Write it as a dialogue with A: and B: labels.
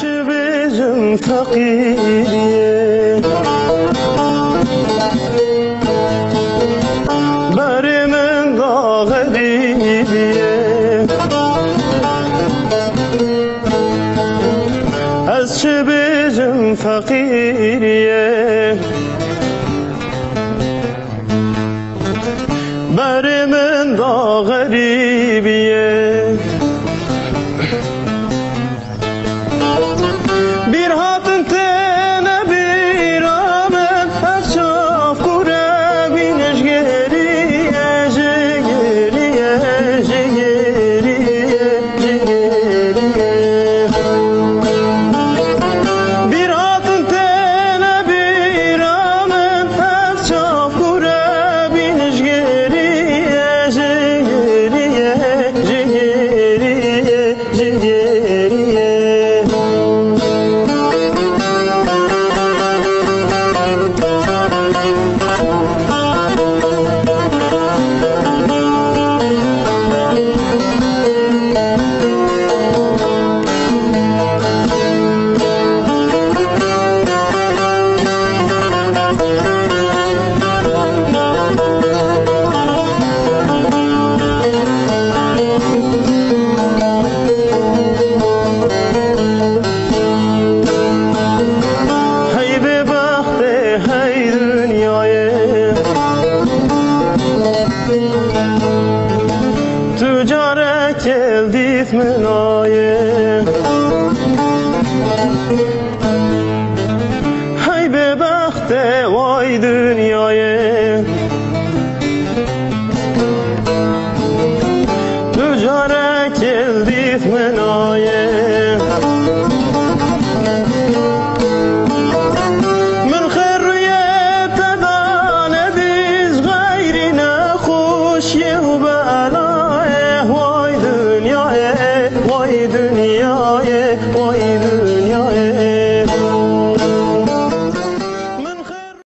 A: چه بجم فقیریه بر من دا غریبیه از چه بجم فقیریه بر من دا غریبیه bir hatın tene bir amen akşaf kure güneş geriye geriye geriye geriye bir hatın tene bir amen akşaf kure güneş geriye geriye geriye geriye تو جاره کلدیت منایه های به بخت وای دنیایه تو جاره کلدیت منایه من خیر روی تدان دیز غیری نخوشیه و بلایه وای دنیایه وای